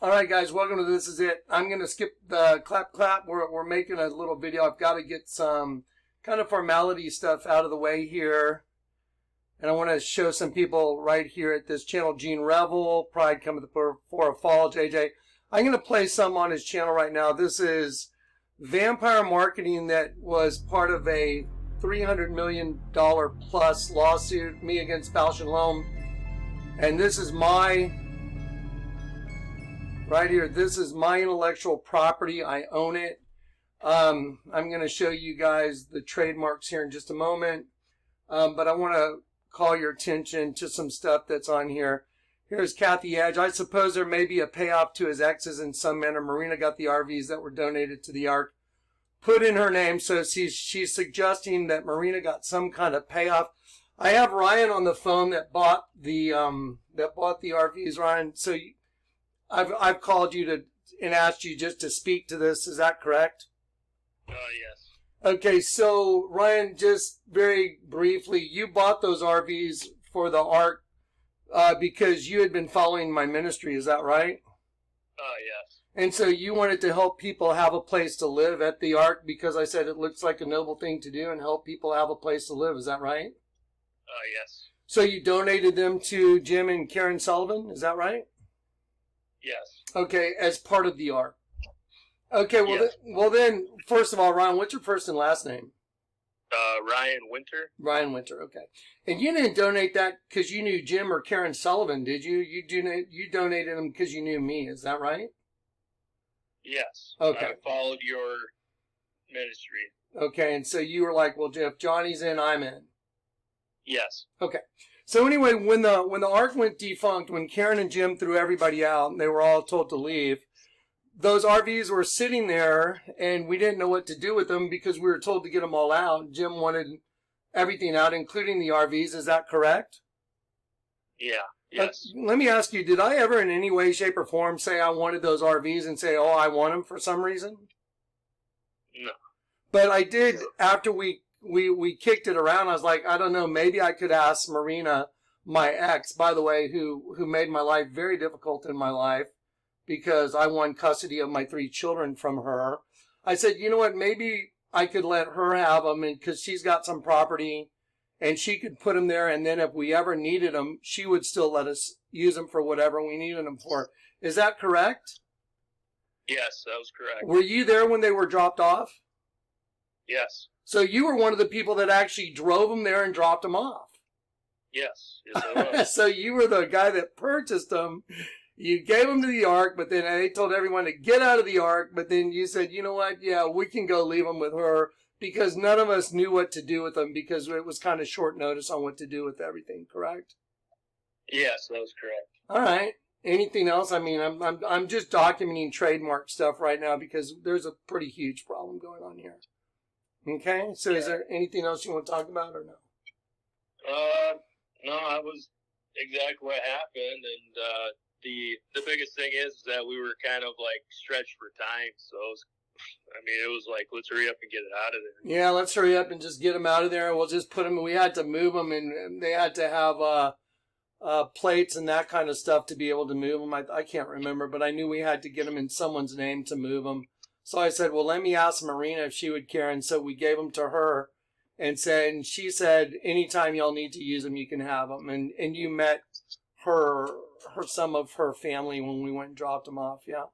All right, guys, welcome to This Is It. I'm going to skip the clap. We're making a little video. I've got to get some kind of formality stuff out of the way here. And I want to show some people right here at this channel. Gene Revel, Pride Cometh for a Fall, JJ. I'm going to play some on his channel right now. This is vampire marketing that was part of a $300 million plus lawsuit, me against Bausch & Lomb. And this is my... right here, this is my intellectual property. I own it. I'm going to show you guys the trademarks here in just a moment. But I want to call your attention to some stuff that's on here. Here's Kathy Edge. I suppose there may be a payoff to his exes in some manner. Marina got the RVs that were donated to the Ark put in her name. So she's suggesting that Marina got some kind of payoff. I have Ryan on the phone that bought the RVs, Ryan. So I've called you to and asked you just to speak to this. Is that correct? Yes. Okay, so Ryan, just very briefly, you bought those RVs for the Ark because you had been following my ministry. Is that right? Yes. And so you wanted to help people have a place to live at the Ark because I said it looks like a noble thing to do and help people have a place to live. Is that right? Yes. So you donated them to Jim and Karen Sullivan. Is that right? Yes. Okay, as part of the Ark. Okay, well, Yes. Then, first of all, Ryan, what's your first and last name? Ryan Winter. Ryan Winter, okay. And you didn't donate that because you knew Jim or Karen Sullivan, did you? You donated them because you knew me, is that right? Yes. Okay. I followed your ministry. Okay, and so you were like, well, if Johnny's in, I'm in. Yes. Okay. So anyway, when the Ark went defunct, when Karen and Jim threw everybody out and they were all told to leave, those RVs were sitting there and we didn't know what to do with them because we were told to get them all out. Jim wanted everything out, including the RVs. Is that correct? Yeah. Yes. Let me ask you, did I ever in any way, shape, or form say I wanted those RVs and say, oh, I want them for some reason? No. But I did after we kicked it around. I was like, I don't know, maybe I could ask Marina, my ex, by the way, who made my life very difficult in my life because I won custody of my 3 children from her. I said, you know what, maybe I could let her have them because she's got some property and she could put them there. And then if we ever needed them, she would still let us use them for whatever we needed them for. Is that correct? Yes, that was correct. Were you there when they were dropped off? Yes. So you were one of the people that actually drove them there and dropped them off. Yes. Yes, I was. So you were the guy that purchased them. You gave them to the Ark, but then they told everyone to get out of the Ark. But then you said, you know what? Yeah, we can go leave them with her because none of us knew what to do with them because it was kind of short notice on what to do with everything. Correct? Yes, that was correct. All right. Anything else? I mean, I'm just documenting trademark stuff right now because there's a pretty huge problem going on here. Okay, so Is there anything else you want to talk about or no? No, that was exactly what happened, and the biggest thing is that we were kind of like stretched for time, so it was like, let's hurry up and get it out of there. Yeah, let's hurry up and just get them out of there. We'll just put them. We had to move them, and they had to have plates and that kind of stuff to be able to move them. I can't remember, but I knew we had to get them in someone's name to move them. So I said, well, let me ask Marina if she would care. And so we gave them to her and she said, anytime y'all need to use them, you can have them. And you met some of her family when we went and dropped them off. Yeah.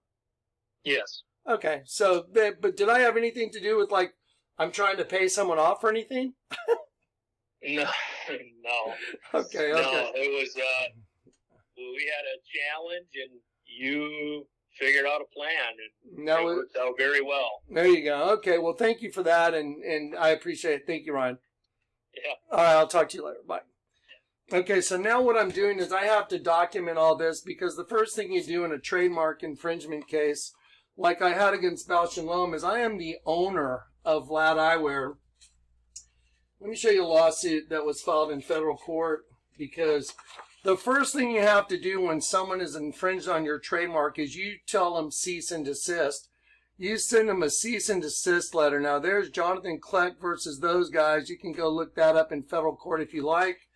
Yes. Okay. So, but did I have anything to do with like, I'm trying to pay someone off or anything? No. Okay. No, it was, we had a challenge and you figured out a plan, and it worked out very well. There you go. Okay, well, thank you for that, and I appreciate it. Thank you, Ryan. Yeah. All right, I'll talk to you later. Bye. Okay, so now what I'm doing is I have to document all this because the first thing you do in a trademark infringement case, like I had against Bausch & Lomb, is I am the owner of Vlad Eyewear. Let me show you a lawsuit that was filed in federal court because the first thing you have to do when someone is infringed on your trademark is you tell them cease and desist. You send them a cease and desist letter. Now, there's Jonathan Kleck versus those guys. You can go look that up in federal court if you like.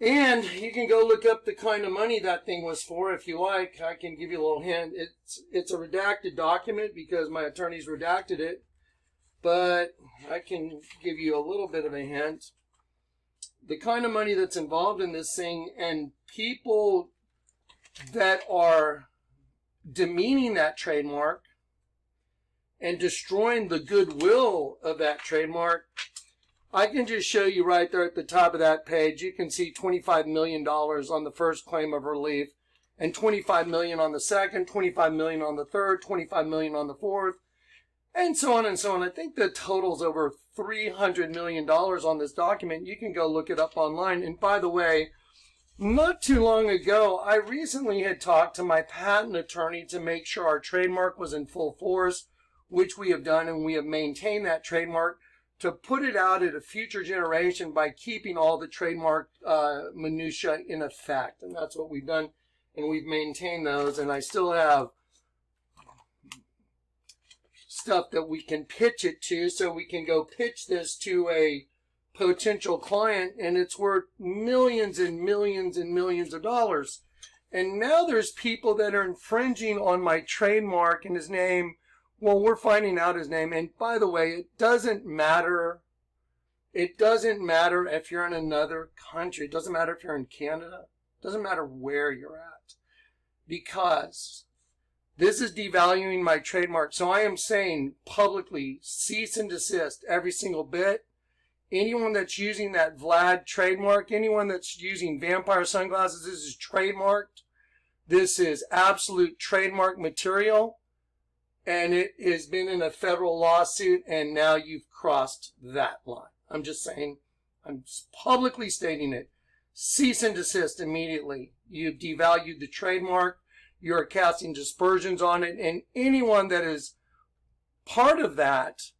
And you can go look up the kind of money that thing was for if you like. I can give you a little hint. It's a redacted document because my attorneys redacted it. But I can give you a little bit of a hint. The kind of money that's involved in this thing, and people that are demeaning that trademark and destroying the goodwill of that trademark, I can just show you right there at the top of that page. You can see $25 million on the first claim of relief, and $25 million on the second, $25 million on the third, $25 million on the fourth, and so on and so on. I think the total's over $300 million on this document. You can go look it up online. And by the way, not too long ago, I recently had talked to my patent attorney to make sure our trademark was in full force, which we have done, and we have maintained that trademark to put it out at a future generation by keeping all the trademark minutia in effect. And that's what we've done, and we've maintained those. And I still have stuff that we can pitch it to, so we can go pitch this to a potential client, and it's worth millions and millions and millions of dollars. And now there's people that are infringing on my trademark and his name. Well, we're finding out his name. And by the way, it doesn't matter. It doesn't matter if you're in another country. It doesn't matter if you're in Canada. It doesn't matter where you're at, because this is devaluing my trademark. So I am saying publicly, cease and desist every single bit. Anyone that's using that Vlad trademark, anyone that's using vampire sunglasses, this is trademarked. This is absolute trademark material. And it has been in a federal lawsuit, and now you've crossed that line. I'm just saying, I'm publicly stating it. Cease and desist immediately. You've devalued the trademark. You're casting dispersions on it. And anyone that is part of that,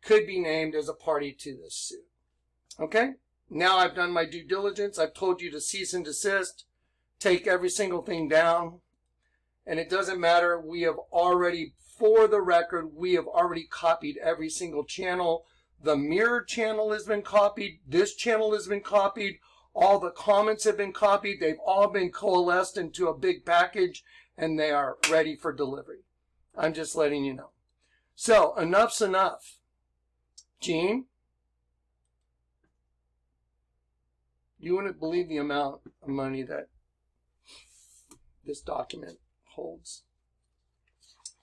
could be named as a party to this suit. Okay? Now I've done my due diligence. I've told you to cease and desist. Take every single thing down. And it doesn't matter. We have already, for the record, we have already copied every single channel. The mirror channel has been copied. This channel has been copied. All the comments have been copied. They've all been coalesced into a big package, and they are ready for delivery. I'm just letting you know. So, enough's enough. Gene, you wouldn't believe the amount of money that this document holds.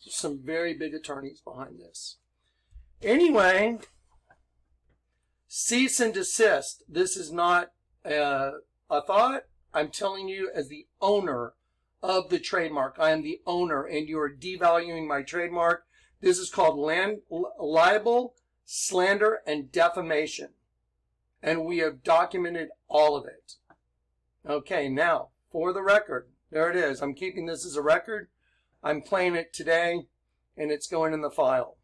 There's some very big attorneys behind this. Anyway, cease and desist. This is not a thought. I'm telling you as the owner of the trademark. I am the owner, and you are devaluing my trademark. This is called libel, slander, and defamation. And we have documented all of it. Okay, now, for the record, there it is. I'm keeping this as a record. I'm playing it today, and it's going in the file.